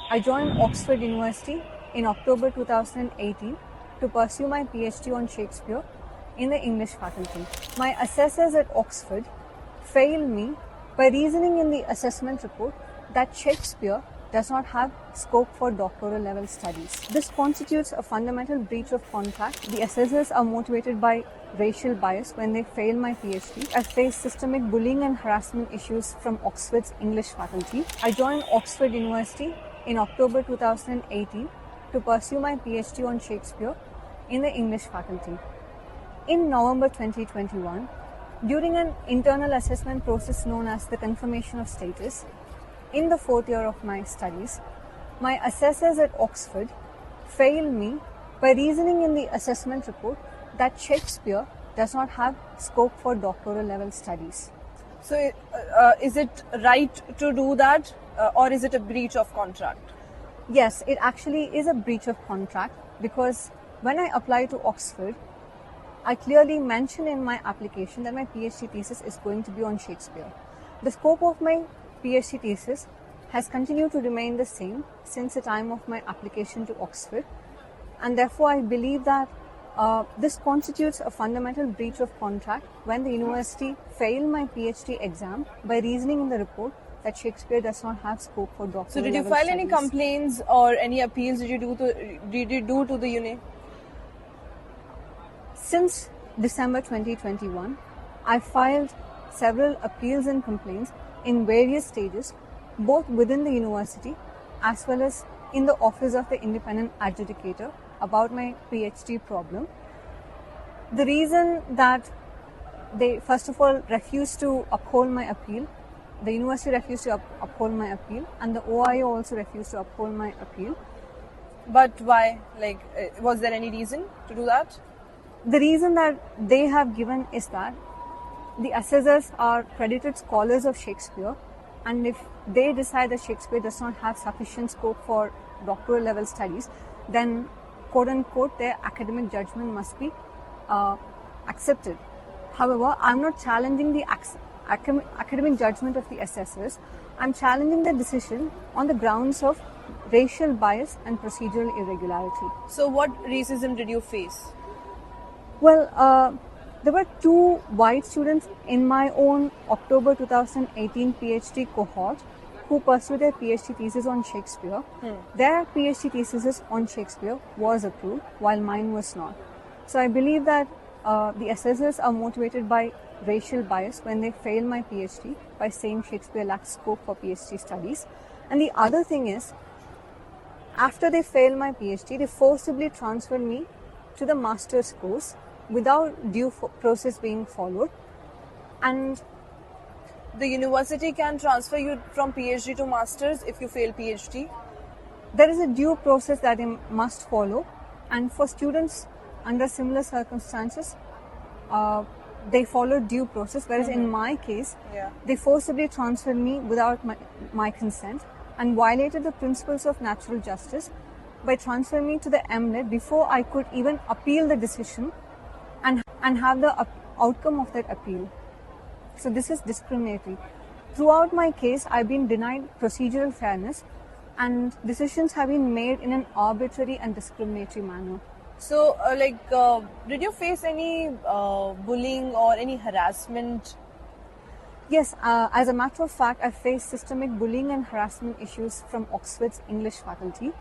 I joined Oxford University in October 2018 to pursue my PhD on Shakespeare in the English faculty. My assessors at Oxford failed me by reasoning in the assessment report that Shakespeare does not have scope for doctoral level studies. This constitutes a fundamental breach of contract. The assessors are motivated by racial bias when they fail my PhD. I faced systemic bullying and harassment issues from Oxford's English faculty. I joined Oxford University in October 2018 to pursue my PhD on Shakespeare in the English faculty. In November 2021, during an internal assessment process known as the confirmation of status, in the fourth year of my studies, my assessors at Oxford failed me by reasoning in the assessment report that Shakespeare does not have scope for doctoral level studies. So, is it right to do that, or is it a breach of contract? Yes, it actually is a breach of contract because when I applied to Oxford, I clearly mentioned in my application that my PhD thesis is going to be on Shakespeare. The scope of my PhD thesis has continued to remain the same since the time of my application to Oxford, and therefore I believe that this constitutes a fundamental breach of contract when the university failed my PhD exam by reasoning in the report that Shakespeare does not have scope for doctoral So, did you level file studies. any complaints or any appeals? Did you do to the uni? Since December 2021, I filed several appeals and complaints in various stages, both within the university as well as in the office of the independent adjudicator about my PhD problem. The reason that they first of all refused to uphold my appeal, the university refused to uphold my appeal, and the OIO also refused to uphold my appeal. But why? Like, was there any reason to do that? The reason that they have given is that the assessors are credited scholars of Shakespeare, and if they decide that Shakespeare does not have sufficient scope for doctoral level studies, then quote unquote their academic judgment must be accepted. However, I'm not challenging the academic judgment of the assessors. I'm challenging the decision on the grounds of racial bias and procedural irregularity. So, what racism did you face? Well, there were two white students in my own October 2018 PhD cohort who pursued their PhD thesis on Shakespeare. Their PhD thesis on Shakespeare was approved, while mine was not. So I believe that the assessors are motivated by racial bias when they fail my PhD by saying Shakespeare lacks scope for PhD studies. And the other thing is, after they failed my PhD, they forcibly transferred me to the master's course without due process being followed. And the university can transfer you from PhD to masters if you fail PhD? There is a due process that they must follow, and for students under similar circumstances, they follow due process, whereas in my case, they forcibly transferred me without my consent and violated the principles of natural justice by transferring me to the MLET before I could even appeal the decision and have the outcome of that appeal. So this is discriminatory. Throughout my case, I've been denied procedural fairness, and decisions have been made in an arbitrary and discriminatory manner. So, did you face any bullying or any harassment? Yes, as a matter of fact, I faced systemic bullying and harassment issues from Oxford's English faculty.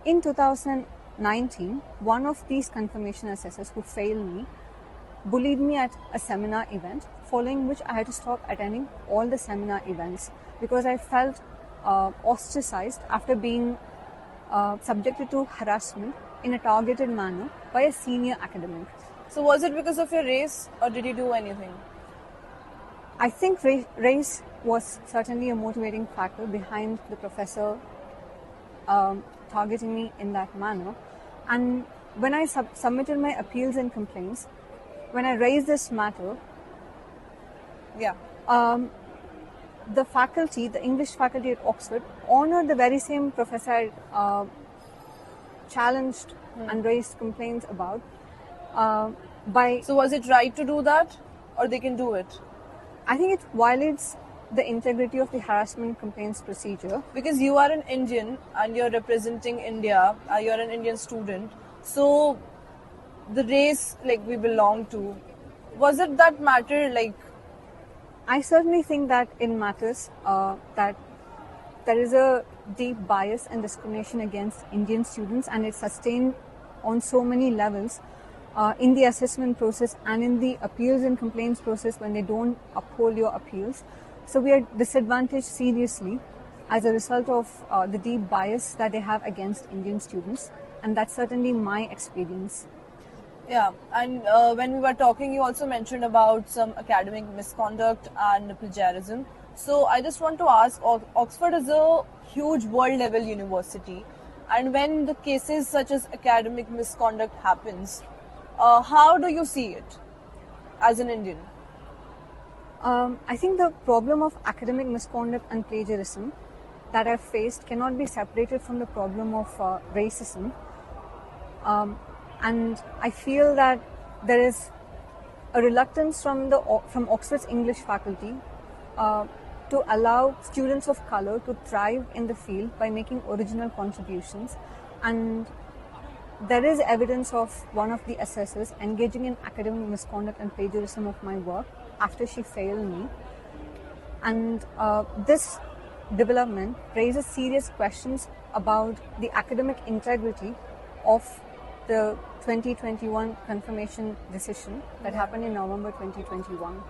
In 2019, one of these confirmation assessors who failed me bullied me at a seminar event, following which I had to stop attending all the seminar events because I felt ostracized after being subjected to harassment in a targeted manner by a senior academic. So was it because of your race, or did you do anything? I think race was certainly a motivating factor behind the professor targeting me in that manner. And when I submitted my appeals and complaints, when I raised this matter, the faculty, the English faculty at Oxford, honored the very same professor I challenged and raised complaints about. So was it right to do that, or they can do it? I think it violates the integrity of the harassment complaints procedure. Because you are an Indian and you're representing India, you're an Indian student, so the race like we belong to, was it that matter? Like, I certainly think that it matters that there is a deep bias and discrimination against Indian students, and it's sustained on so many levels in the assessment process and in the appeals and complaints process when they don't uphold your appeals. So we are disadvantaged seriously as a result of the deep bias that they have against Indian students, and that's certainly my experience. yeah, and when we were talking, you also mentioned about some academic misconduct and plagiarism. So I just want to ask, Oxford is a huge world level university, and when the cases such as academic misconduct happens, how do you see it as an Indian? I think the problem of academic misconduct and plagiarism that I've faced cannot be separated from the problem of racism. And I feel that there is a reluctance from Oxford's English faculty to allow students of color to thrive in the field by making original contributions. And there is evidence of one of the assessors engaging in academic misconduct and plagiarism of my work after she failed me. And this development raises serious questions about the academic integrity of the 2021 confirmation decision that happened in November 2021.